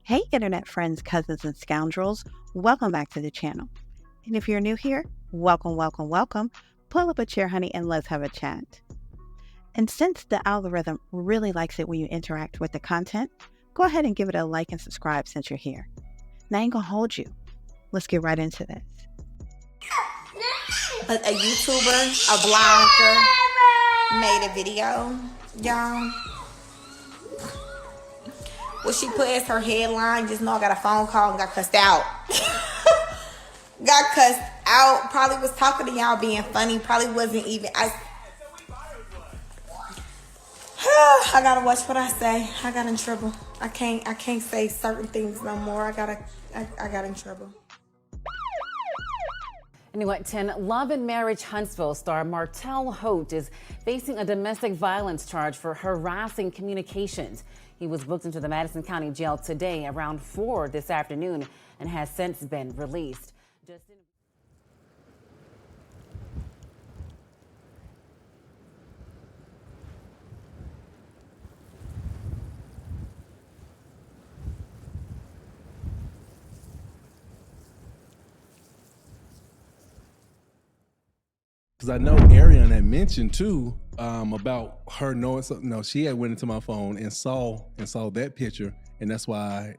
Hey, internet friends, cousins, and scoundrels. Welcome back to the channel. And if you're new here, welcome, welcome, welcome. Pull up a chair, honey, and let's have a chat. And since the algorithm really likes it when you interact with the content, go ahead and give it a like and subscribe since you're here. Now I ain't gonna hold you. Let's get right into this. A YouTuber, a blogger, made a video, y'all. What she put as her headline, just know I got a phone call and got cussed out. Got cussed out. Probably was talking to y'all being funny. Probably wasn't even. I gotta watch what I say. I got in trouble. I can't say certain things no more. I got in trouble. Anyway, 10, Love and Marriage Huntsville star Martell Holt is facing a domestic violence charge for harassing communications. He was booked into the Madison County Jail today around 4 this afternoon and has since been released. Because I know Ariane had mentioned too about her knowing something. No, she had went into my phone and saw that picture, and that's why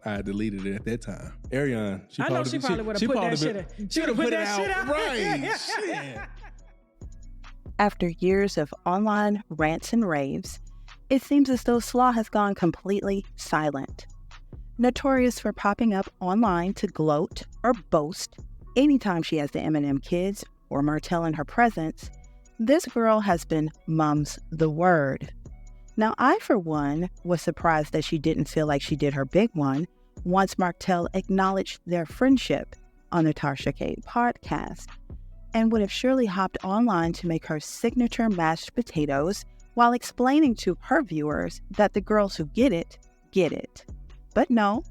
I deleted it at that time. Ariane, she probably would have put that shit in. She would have put that shit out. Right. Shit. After years of online rants and raves, it seems as though Slaw has gone completely silent. Notorious for popping up online to gloat or boast anytime she has the Eminem kids or Martell in her presence, this girl has been mum's the word. Now, I, for one, was surprised that she didn't feel like she did her big one once Martell acknowledged their friendship on the latishascott podcast, and would have surely hopped online to make her signature mashed potatoes while explaining to her viewers that the girls who get it, get it. But no,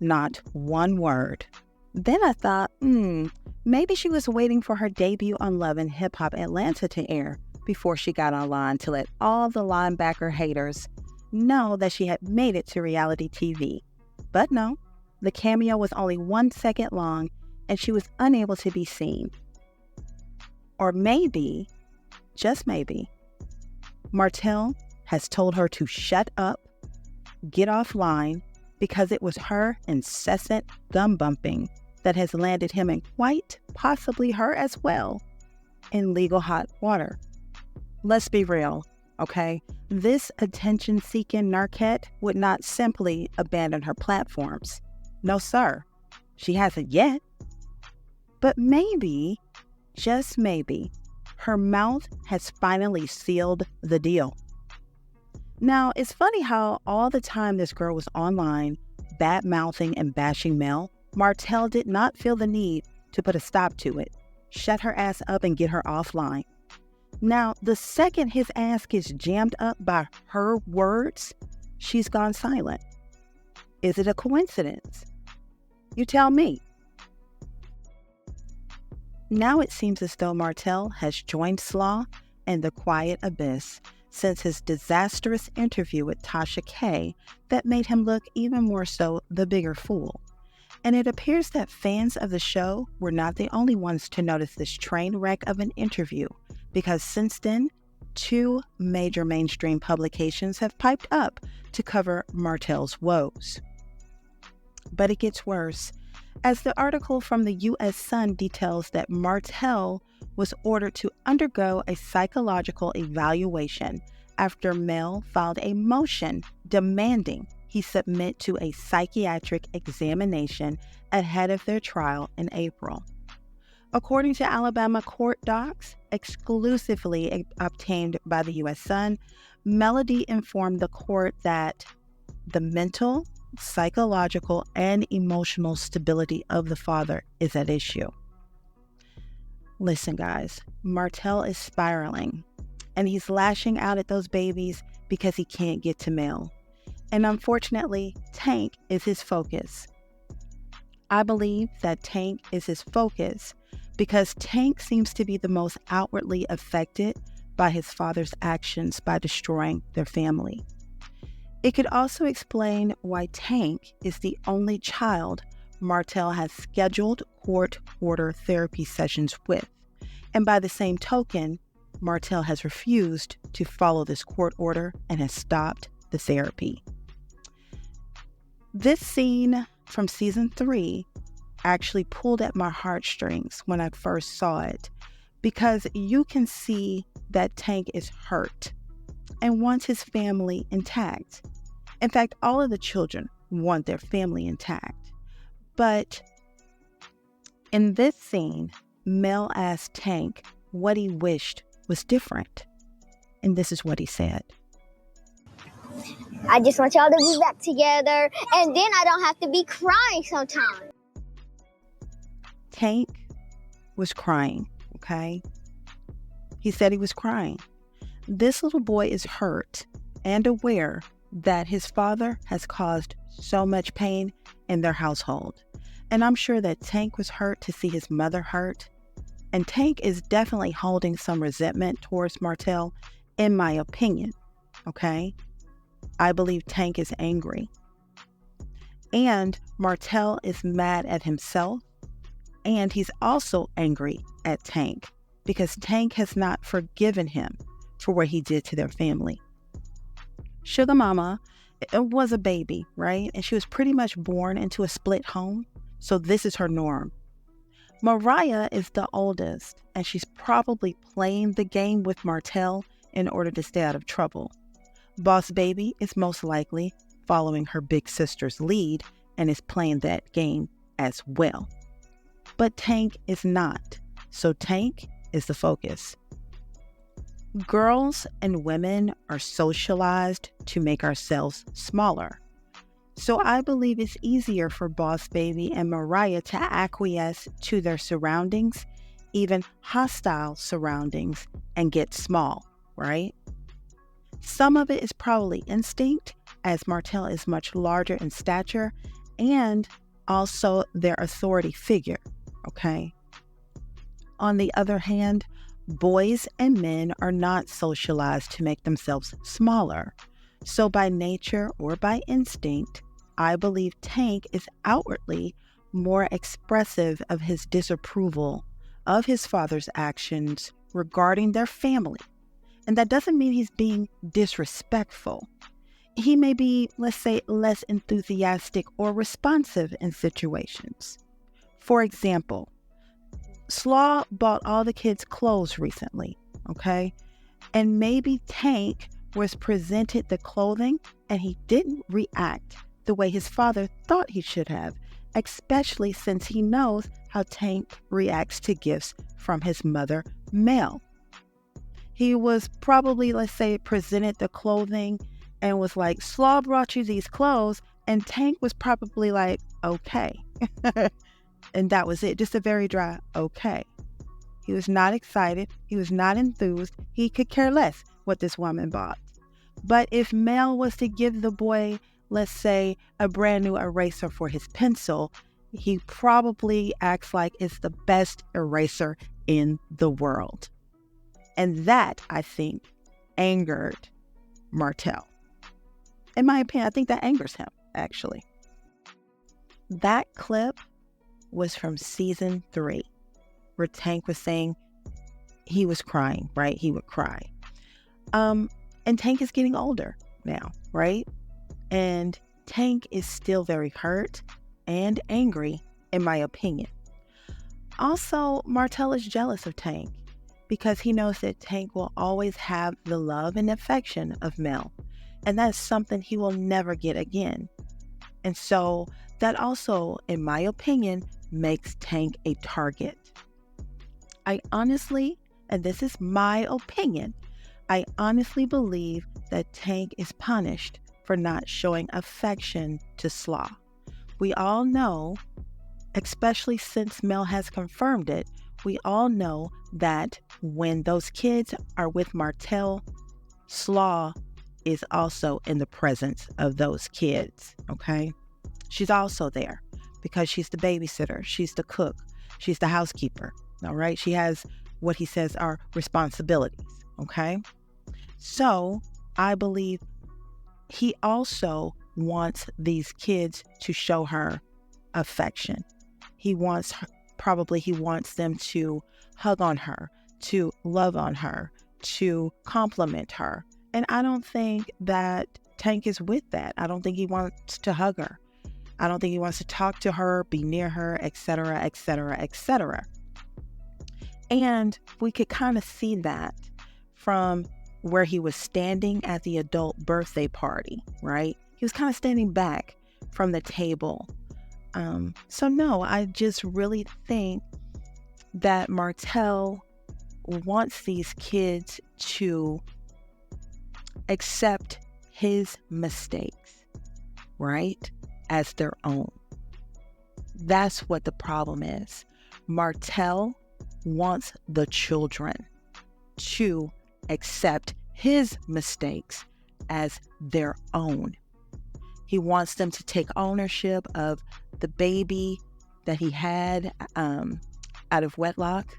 not one word. Then I thought, maybe she was waiting for her debut on Love and Hip Hop Atlanta to air before she got online to let all the linebacker haters know that she had made it to reality TV. But no, the cameo was only 1 second long and she was unable to be seen. Or maybe, just maybe, Martell has told her to shut up, get offline, because it was her incessant thumb bumping that has landed him, and quite possibly her as well, in legal hot water. Let's be real, okay? This attention-seeking narkette would not simply abandon her platforms. No, sir. She hasn't yet. But maybe, just maybe, her mouth has finally sealed the deal. Now, it's funny how all the time this girl was online, bad-mouthing and bashing Mel, Martell did not feel the need to put a stop to it, shut her ass up and get her offline. Now, the second his ass gets jammed up by her words, she's gone silent. Is it a coincidence? You tell me. Now it seems as though Martell has joined Slaw in the quiet abyss since his disastrous interview with Tasha K that made him look even more so the bigger fool. And it appears that fans of the show were not the only ones to notice this train wreck of an interview, because since then, 2 major mainstream publications have piped up to cover Martell's woes. But it gets worse, as the article from the U.S. Sun details that Martell was ordered to undergo a psychological evaluation after Mel filed a motion demanding he submit to a psychiatric examination ahead of their trial in April. According to Alabama court docs, exclusively obtained by the U.S. Sun, Melody informed the court that the mental, psychological, and emotional stability of the father is at issue. Listen, guys, Martell is spiraling, and he's lashing out at those babies because he can't get to Mel. And unfortunately, Tank is his focus. I believe that Tank is his focus because Tank seems to be the most outwardly affected by his father's actions by destroying their family. It could also explain why Tank is the only child Martell has scheduled court order therapy sessions with. And by the same token, Martell has refused to follow this court order and has stopped the therapy. This scene from season 3 actually pulled at my heartstrings when I first saw it, because you can see that Tank is hurt and wants his family intact. In fact, all of the children want their family intact. But in this scene, Mel asked Tank what he wished was different. And this is what he said. I just want y'all to be back together, and then I don't have to be crying sometimes. Tank was crying, okay? He said he was crying. This little boy is hurt and aware that his father has caused so much pain in their household. And I'm sure that Tank was hurt to see his mother hurt. And Tank is definitely holding some resentment towards Martell, in my opinion, okay? I believe Tank is angry. And Martell is mad at himself. And he's also angry at Tank because Tank has not forgiven him for what he did to their family. Sugar Mama was a baby, right? And she was pretty much born into a split home. So this is her norm. Mariah is the oldest, and she's probably playing the game with Martell in order to stay out of trouble. Boss Baby is most likely following her big sister's lead and is playing that game as well. But Tank is not. So Tank is the focus. Girls and women are socialized to make ourselves smaller. So I believe it's easier for Boss Baby and Mariah to acquiesce to their surroundings, even hostile surroundings, and get small, right? Some of it is probably instinct, as Martell is much larger in stature, and also their authority figure, okay? On the other hand, boys and men are not socialized to make themselves smaller. So by nature or by instinct, I believe Tank is outwardly more expressive of his disapproval of his father's actions regarding their family. And that doesn't mean he's being disrespectful. He may be, let's say, less enthusiastic or responsive in situations. For example, Slaw bought all the kids clothes recently, okay? And maybe Tank was presented the clothing and he didn't react the way his father thought he should have, especially since he knows how Tank reacts to gifts from his mother, Mel. He was probably, let's say, presented the clothing and was like, Slaw brought you these clothes, and Tank was probably like, okay. And that was it, just a very dry, okay. He was not excited. He was not enthused. He could care less what this woman bought. But if Mel was to give the boy, let's say, a brand new eraser for his pencil, he probably acts like it's the best eraser in the world. And that, I think, angered Martell. In my opinion, I think that angers him, actually. That clip was from season 3, where Tank was saying he was crying, right? He would cry. And Tank is getting older now, right? And Tank is still very hurt and angry, in my opinion. Also, Martell is jealous of Tank because he knows that Tank will always have the love and affection of Mel. And that's something he will never get again. And so that also, in my opinion, makes Tank a target. I honestly, and this is my opinion, I honestly believe that Tank is punished for not showing affection to Slaw. We all know, especially since Mel has confirmed it, we all know that when those kids are with Martell, Slaw is also in the presence of those kids, okay? She's also there because she's the babysitter, she's the cook, she's the housekeeper, all right? She has what he says are responsibilities, okay? So I believe he also wants these kids to show her affection. He wants them to hug on her, to love on her, to compliment her. And I don't think that Tank is with that. I don't think he wants to hug her. I don't think he wants to talk to her, be near her, etc., etc., etc. And we could kind of see that from where he was standing at the adult birthday party, right? He was kind of standing back from the table. So no, I just really think that Martell wants these kids to accept his mistakes, right, as their own. That's what the problem is. Martell wants the children to accept his mistakes as their own. He wants them to take ownership of the baby that he had out of wedlock,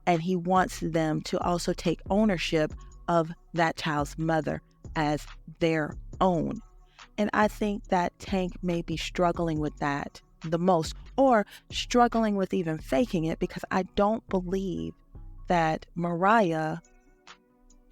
and he wants them to also take ownership of that child's mother as their own. And I think that Tank may be struggling with that the most, or struggling with even faking it, because I don't believe that Mariah,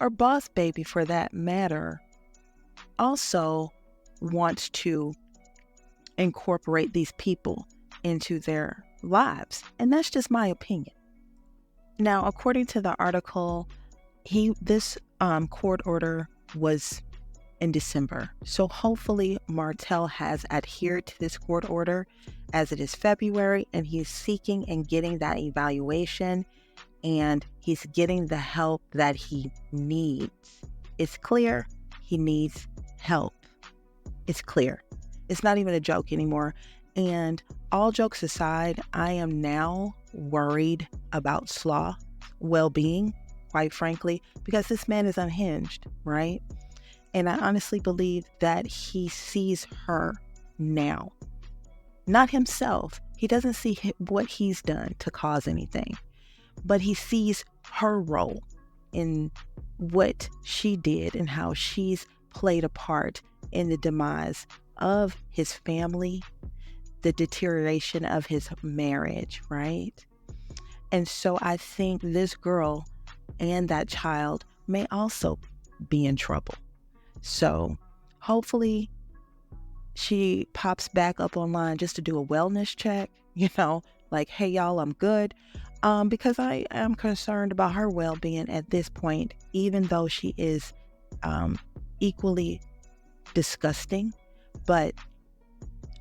or Boss Baby for that matter, also wants to incorporate these people into their lives. And that's just my opinion. Now, according to the article, this court order was in December. So hopefully Martell has adhered to this court order, as it is February, and he's seeking and getting that evaluation, and he's getting the help that he needs. It's clear he needs help. It's clear. It's not even a joke anymore. And all jokes aside, I am now worried about Slaw's well-being, quite frankly, because this man is unhinged, right? And I honestly believe that he sees her now, not himself. He doesn't see what he's done to cause anything, but he sees her role in what she did and how she's played a part in the demise of his family, the deterioration of his marriage, right? And so I think this girl and that child may also be in trouble. So hopefully she pops back up online just to do a wellness check, like, hey, y'all, I'm good. Because I am concerned about her well-being at this point, even though she is equally disgusting. But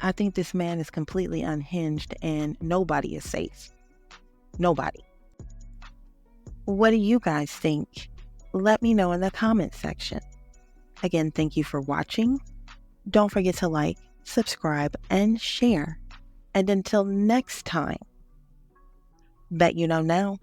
I think this man is completely unhinged and nobody is safe. Nobody. What do you guys think? Let me know in the comment section. Again, thank you for watching. Don't forget to like, subscribe, and share. And until next time, bet you know now.